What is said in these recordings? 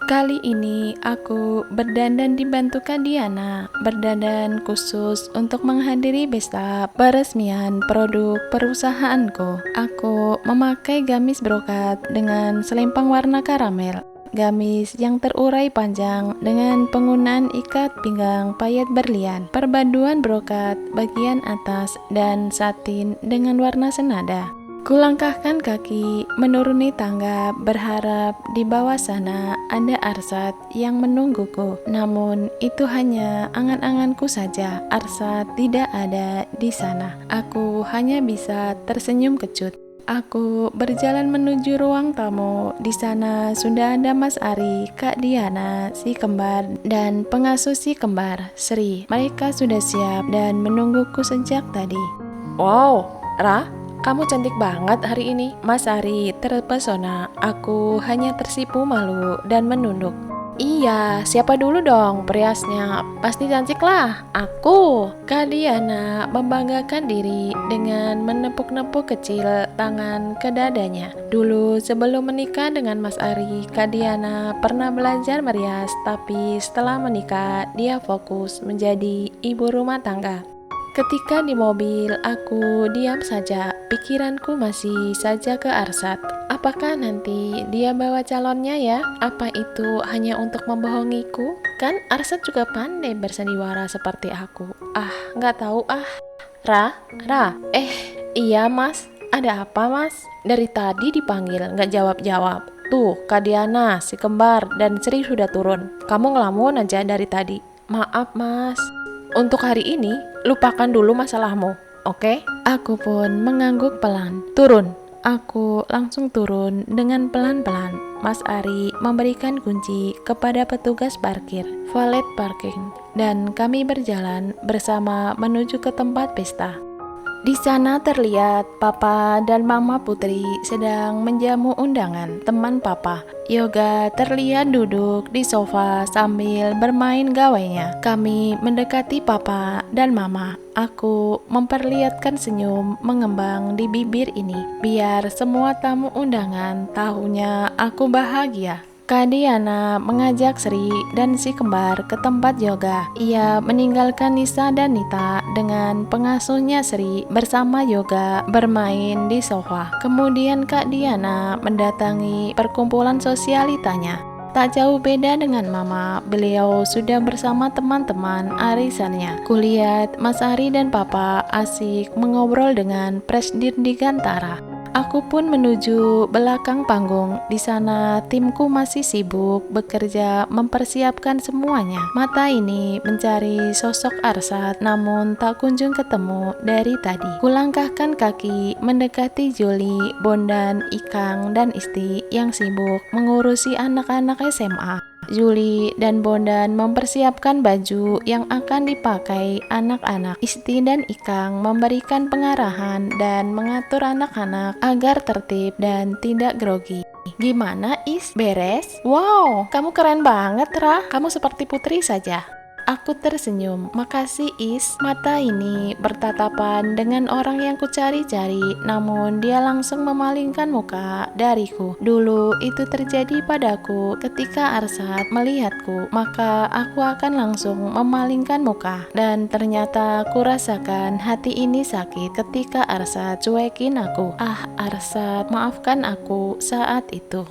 Kali ini aku berdandan dibantu Kak Diana, berdandan khusus untuk menghadiri pesta peresmian produk perusahaanku. Aku memakai gamis brokat dengan selempang warna karamel. Gamis yang terurai panjang dengan penggunaan ikat pinggang payet berlian, perpaduan brokat bagian atas dan satin dengan warna senada. Kulangkahkan kaki menuruni tangga, berharap di bawah sana ada Arsad yang menungguku. Namun itu hanya angan-anganku saja. Arsad tidak ada di sana. Aku hanya bisa tersenyum kecut. Aku berjalan menuju ruang tamu. Di sana sudah ada Mas Ari, Kak Diana, si kembar, dan pengasuh si kembar, Sri. Mereka sudah siap dan menungguku sejak tadi. Wow, Ra, kamu cantik banget hari ini. Mas Ari terpesona. Aku hanya tersipu malu dan menunduk. Iya, siapa dulu dong periasnya? Pasti cantik lah. Aku. Kak Diana membanggakan diri dengan menepuk-nepuk kecil tangan ke dadanya. Dulu sebelum menikah dengan Mas Ari, Kak Diana pernah belajar merias, tapi setelah menikah dia fokus menjadi ibu rumah tangga. Ketika di mobil, aku diam saja. Pikiranku masih saja ke Arsad. Apakah nanti dia bawa calonnya ya? Apa itu hanya untuk membohongiku? Kan Arsad juga pandai bersandiwara seperti aku. Nggak tahu ah. Ra, iya mas. Ada apa mas? Dari tadi dipanggil, nggak jawab-jawab. Tuh, Kak Diana, si kembar, dan Sri sudah turun. Kamu ngelamun aja dari tadi. Maaf mas. Untuk hari ini, lupakan dulu masalahmu, oke? Aku pun mengangguk pelan. Turun. Aku langsung turun dengan pelan-pelan. Mas Ari memberikan kunci kepada petugas parkir, valet parking, dan kami berjalan bersama menuju ke tempat pesta. Di sana terlihat Papa dan Mama Putri sedang menjamu undangan teman Papa. Yoga terlihat duduk di sofa sambil bermain gawainya. Kami mendekati Papa dan Mama. Aku memperlihatkan senyum mengembang di bibir ini, biar semua tamu undangan tahunya aku bahagia. Kak Diana mengajak Sri dan si kembar ke tempat yoga. Ia meninggalkan Nisa dan Nita dengan pengasuhnya Sri bersama yoga bermain di sofa. Kemudian Kak Diana mendatangi perkumpulan sosialitanya. Tak jauh beda dengan Mama, beliau sudah bersama teman-teman arisannya. Kulihat Mas Ari dan Papa asik mengobrol dengan Presdir di Gantara. Aku pun menuju belakang panggung. Di sana timku masih sibuk bekerja mempersiapkan semuanya. Mata ini mencari sosok Arsad, namun tak kunjung ketemu dari tadi. Kulangkahkan kaki mendekati Juli, Bondan, Ikang, dan Isti yang sibuk mengurusi anak-anak SMA. Juli dan Bondan mempersiapkan baju yang akan dipakai anak-anak. Isti dan Ikang memberikan pengarahan dan mengatur anak-anak agar tertib dan tidak grogi. Gimana Is? Beres? Wow, kamu keren banget Ra. Kamu seperti putri saja. Aku tersenyum. Makasih Is. Mata ini bertatapan dengan orang yang kucari-cari, namun dia langsung memalingkan muka dariku. Dulu itu terjadi padaku ketika Arsad melihatku, maka aku akan langsung memalingkan muka. Dan ternyata kurasakan hati ini sakit ketika Arsad cuekin aku. Arsad, maafkan aku saat itu.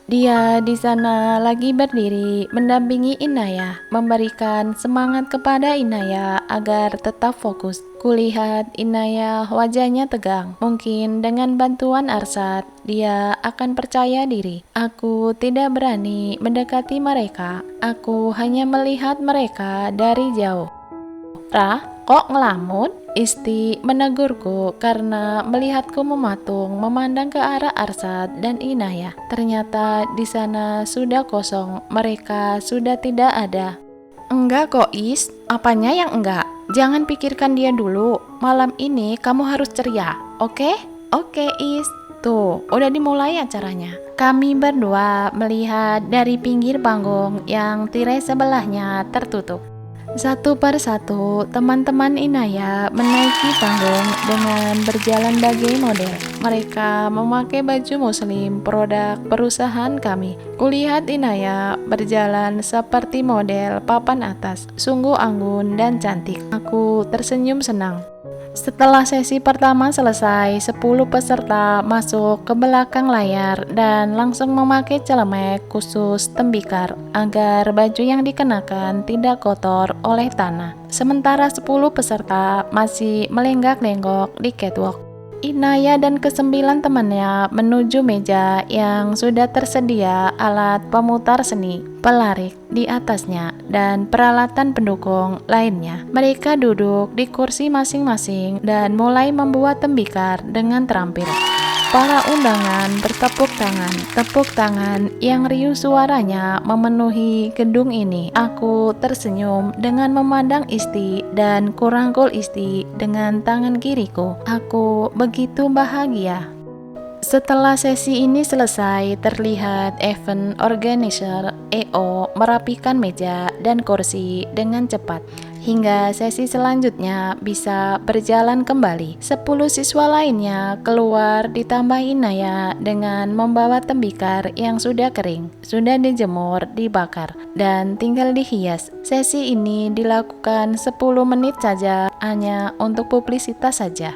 Dia di sana lagi berdiri mendampingi Inaya, memberikan semangat kepada Inaya agar tetap fokus. Kulihat Inaya wajahnya tegang. Mungkin dengan bantuan Arsad, dia akan percaya diri. Aku tidak berani mendekati mereka. Aku hanya melihat mereka dari jauh. Ra, kok ngelamun? Isti menegurku karena melihatku mematung memandang ke arah Arsad dan Inaya. Ternyata di sana sudah kosong, mereka sudah tidak ada. Enggak kok Is, apanya yang enggak? Jangan pikirkan dia dulu, malam ini kamu harus ceria, oke? Oke Is. Tuh, udah dimulai acaranya. Kami berdua melihat dari pinggir panggung yang tirai sebelahnya tertutup. Satu persatu, teman-teman Inaya menaiki panggung dengan berjalan bagai model. Mereka memakai baju muslim produk perusahaan kami. Kulihat Inaya berjalan seperti model papan atas, sungguh anggun dan cantik. Aku tersenyum senang. Setelah sesi pertama selesai, 10 peserta masuk ke belakang layar dan langsung memakai celemek khusus tembikar agar baju yang dikenakan tidak kotor oleh tanah. Sementara 10 peserta masih melenggak-lenggok di catwalk. Inaya dan ke-9 temannya menuju meja yang sudah tersedia alat pemutar seni, pelarik di atasnya, dan peralatan pendukung lainnya. Mereka duduk di kursi masing-masing dan mulai membuat tembikar dengan terampil. Para undangan bertepuk tangan. Tepuk tangan yang riuh suaranya memenuhi gedung ini. Aku tersenyum dengan memandang Isti dan kurangkul Isti dengan tangan kiriku. Aku begitu bahagia. Setelah sesi ini selesai, terlihat event organizer EO merapikan meja dan kursi dengan cepat hingga sesi selanjutnya bisa berjalan kembali. 10 siswa lainnya keluar ditambah Inaya dengan membawa tembikar yang sudah kering, sudah dijemur, dibakar, dan tinggal dihias. Sesi ini dilakukan 10 menit saja, hanya untuk publisitas saja.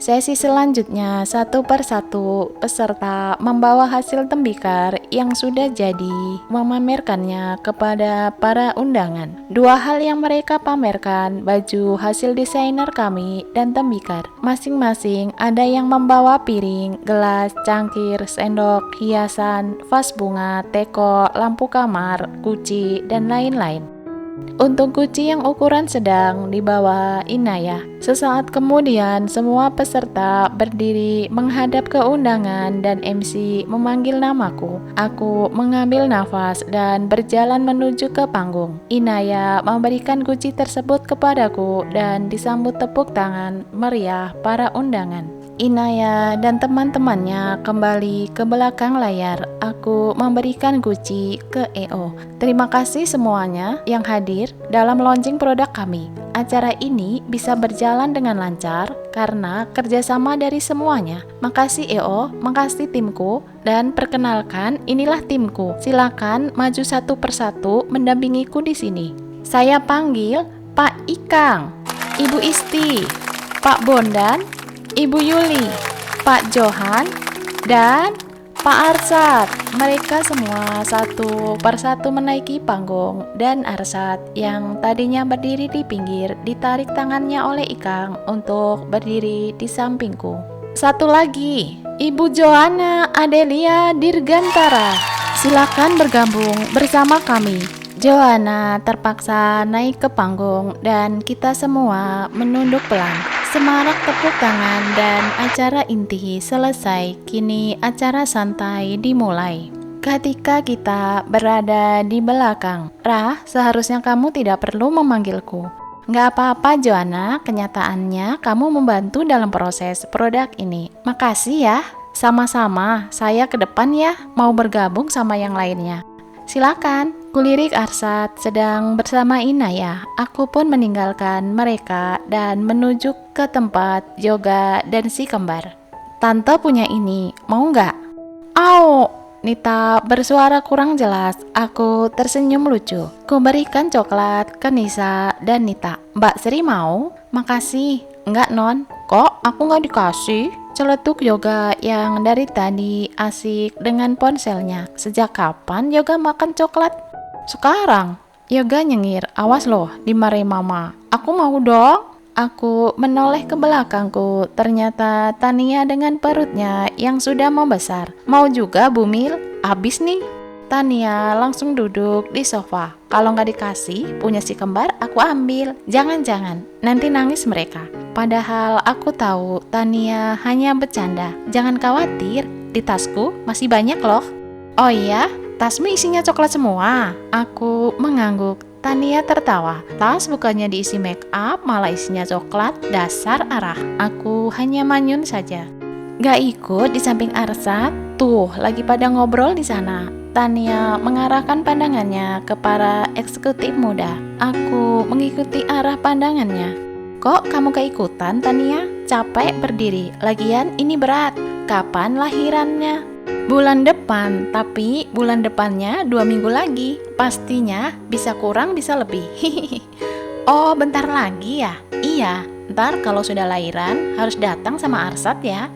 Sesi selanjutnya, satu persatu peserta membawa hasil tembikar yang sudah jadi, memamerkannya kepada para undangan. Dua hal yang mereka pamerkan, baju hasil desainer kami dan tembikar. Masing-masing ada yang membawa piring, gelas, cangkir, sendok, hiasan, vas bunga, teko, lampu kamar, guci, dan lain-lain. Untuk guci yang ukuran sedang dibawa Inaya. Sesaat kemudian semua peserta berdiri menghadap ke undangan dan MC memanggil namaku. Aku mengambil nafas dan berjalan menuju ke panggung. Inaya memberikan guci tersebut kepadaku dan disambut tepuk tangan meriah para undangan. Inaya dan teman-temannya kembali ke belakang layar. Aku memberikan guci ke EO. Terima kasih semuanya yang hadir dalam launching produk kami. Acara ini bisa berjalan dengan lancar karena kerjasama dari semuanya. Makasih EO, makasih timku, dan perkenalkan inilah timku. Silakan maju satu persatu mendampingiku di sini. Saya panggil Pak Ikang, Ibu Isti, Pak Bondan, Ibu Yuli, Pak Johan, dan Pak Arsat. Mereka semua satu persatu menaiki panggung dan Arsat yang tadinya berdiri di pinggir ditarik tangannya oleh Ikang untuk berdiri di sampingku. Satu lagi, Ibu Joanna Adelia Dirgantara. Silakan bergabung bersama kami. Joanna terpaksa naik ke panggung dan kita semua menunduk pelan. Semarak tepuk tangan dan acara inti selesai. Kini acara santai dimulai. Ketika kita berada di belakang, Rah, seharusnya kamu tidak perlu memanggilku. Nggak apa-apa Joanna, kenyataannya kamu membantu dalam proses produk ini. Makasih ya. Sama-sama, saya ke depan ya, mau bergabung sama yang lainnya. Silakan. Kulirik Arsat sedang bersama Inaya. Aku pun meninggalkan mereka dan menuju ke tempat yoga dan si kembar. Tante punya ini, mau nggak? Au! Nita bersuara kurang jelas. Aku tersenyum lucu. Kuberikan coklat ke Nisa dan Nita. Mbak Sri mau? Makasih. Enggak non. Kok aku nggak dikasih? Celetuk Yoga yang dari tadi asik dengan ponselnya. Sejak kapan Yoga makan coklat? Sekarang. Yoga nyengir. Awas loh, dimarahi mama. Aku mau dong. Aku menoleh ke belakangku. Ternyata Tania dengan perutnya yang sudah membesar. Mau juga Bumil? Abis nih. Tania langsung duduk di sofa. Kalau nggak dikasih, punya si kembar aku ambil. Jangan-jangan, nanti nangis mereka. Padahal aku tahu Tania hanya bercanda. Jangan khawatir, di tasku masih banyak loh. Oh iya, tasmu isinya coklat semua. Aku mengangguk. Tania tertawa. Tas bukannya diisi make up, malah isinya coklat. Dasar Arah. Aku hanya manyun saja. Gak ikut di samping Arsat. Tuh, lagi pada ngobrol di sana. Tania mengarahkan pandangannya ke para eksekutif muda. Aku mengikuti arah pandangannya. Kok kamu keikutan, Tania? Capek berdiri, lagian ini berat. Kapan lahirannya? Bulan depan, tapi bulan depannya 2 minggu lagi. Pastinya bisa kurang bisa lebih. Oh, bentar lagi ya? Iya, ntar kalau sudah lahiran harus datang sama Arsat ya.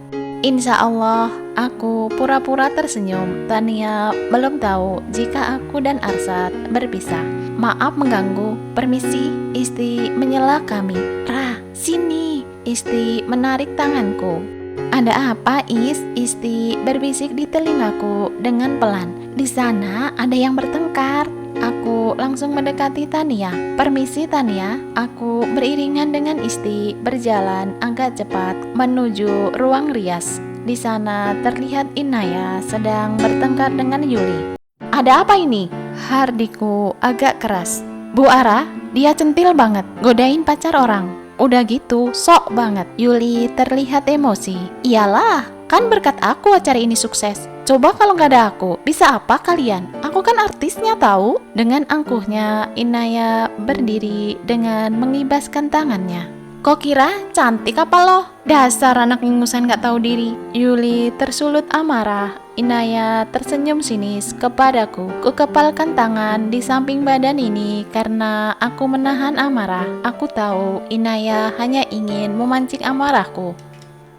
Insya Allah, aku pura-pura tersenyum. Tania belum tahu jika aku dan Arsat berpisah. Maaf mengganggu, permisi. Isti menyela kami. Rah, sini. Isti menarik tanganku. Ada apa, Is? Isti berbisik di telingaku dengan pelan. Di sana ada yang bertengkar. Aku langsung mendekati Tania. Permisi Tania. Aku beriringan dengan Isti berjalan agak cepat menuju ruang rias. Di sana terlihat Inaya sedang bertengkar dengan Yuli. Ada apa ini? Hardiku agak keras. Bu Ara, dia centil banget, godain pacar orang. Udah gitu, sok banget. Yuli terlihat emosi. Iyalah, kan berkat aku acara ini sukses. Coba kalau nggak ada aku, bisa apa kalian? Aku kan artisnya tahu. Dengan angkuhnya, Inaya berdiri dengan mengibaskan tangannya. Kok kira cantik apa lo? Dasar anak ingusan gak tahu diri. Yuli tersulut amarah. Inaya tersenyum sinis kepadaku. Kukepalkan tangan di samping badan ini karena aku menahan amarah. Aku tahu Inaya hanya ingin memancing amarahku.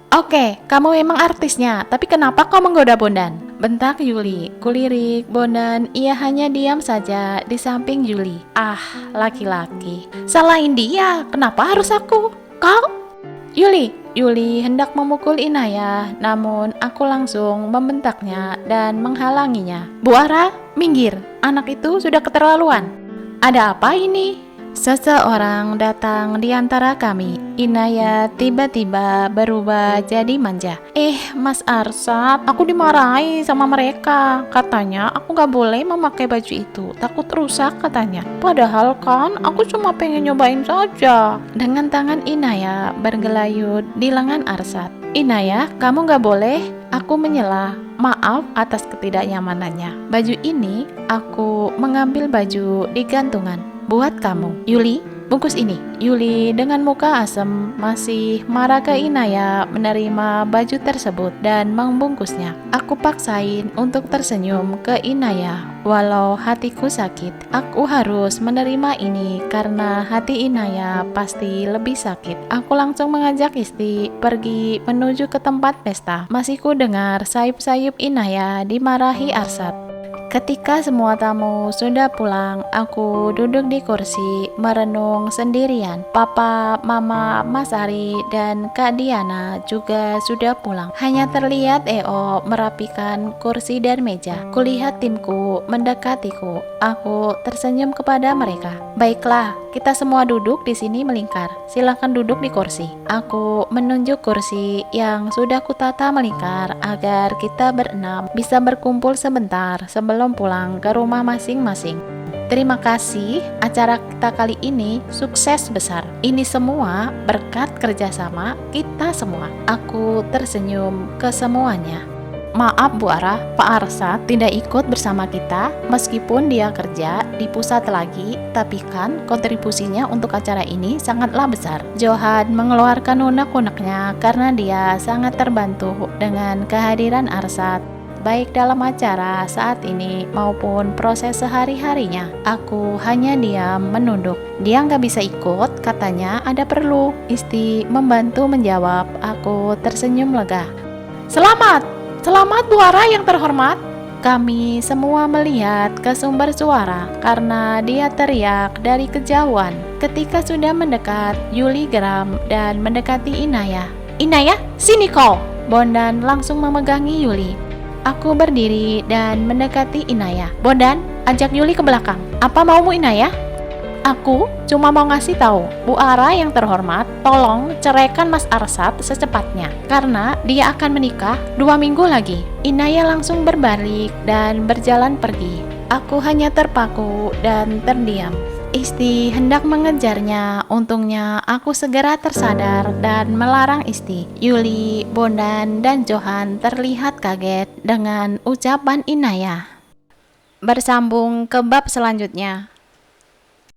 Oke, kamu memang artisnya, tapi kenapa kau menggoda Bondan? Bentak Yuli. Kulirik Bondan, ia hanya diam saja di samping Yuli. Ah, laki-laki. Salahin dia, kenapa harus aku? Kau? Yuli hendak memukul Inaya, namun aku langsung membentaknya dan menghalanginya. Bu Ara, minggir, anak itu sudah keterlaluan. Ada apa ini? Seseorang datang di antara kami. Inaya tiba-tiba berubah jadi manja. Mas Arsat, aku dimarahi sama mereka. Katanya aku gak boleh memakai baju itu, takut rusak katanya. Padahal kan aku cuma pengen nyobain saja. Dengan tangan Inaya bergelayut di lengan Arsat. Inaya, kamu gak boleh. Aku menyela. Maaf atas ketidaknyamanannya. Baju ini aku mengambil baju di gantungan. Buat kamu. Yuli, bungkus ini. Yuli dengan muka asem masih marah ke Inaya menerima baju tersebut dan membungkusnya. Aku paksain untuk tersenyum ke Inaya. Walau hatiku sakit, aku harus menerima ini karena hati Inaya pasti lebih sakit. Aku langsung mengajak Isti pergi menuju ke tempat pesta. Masih ku dengar sayup-sayup Inaya dimarahi Arsat. Ketika semua tamu sudah pulang, aku duduk di kursi merenung sendirian. Papa, Mama, Mas Ari, dan Kak Diana juga sudah pulang. Hanya terlihat EO merapikan kursi dan meja. Kulihat timku mendekatiku. Aku tersenyum kepada mereka. Baiklah, kita semua duduk di sini melingkar. Silakan duduk di kursi. Aku menunjuk kursi yang sudah kutata melingkar agar kita berenam bisa berkumpul sebentar sebelum pulang ke rumah masing-masing. Terima kasih, acara kita kali ini sukses besar. Ini semua berkat kerjasama kita semua. Aku tersenyum ke semuanya. Maaf Bu Ara, Pak Arsat tidak ikut bersama kita meskipun dia kerja di pusat lagi, tapi kan kontribusinya untuk acara ini sangatlah besar. Johan mengeluarkan unek-uneknya karena dia sangat terbantu dengan kehadiran Arsat, baik dalam acara saat ini maupun proses sehari-harinya. Aku hanya diam menunduk. Dia nggak bisa ikut, katanya ada perlu. Isti membantu menjawab. Aku tersenyum lega. Selamat Bu Ara yang terhormat. Kami semua melihat ke sumber suara karena dia teriak dari kejauhan. Ketika sudah mendekat, Yuli geram dan mendekati Inaya. Inaya, sini kau. Bondan langsung memegangi Yuli. Aku berdiri dan mendekati Inaya. Bondan, ajak Yuli ke belakang. Apa maumu Inaya? Aku cuma mau ngasih tahu, Bu Ara yang terhormat, tolong ceraikan Mas Arsat secepatnya karena dia akan menikah 2 minggu lagi. Inaya langsung berbalik dan berjalan pergi. Aku hanya terpaku dan terdiam. Isti hendak mengejarnya, untungnya aku segera tersadar dan melarang Isti. Yuli, Bondan, dan Johan terlihat kaget dengan ucapan Inaya. bersambung ke bab selanjutnya.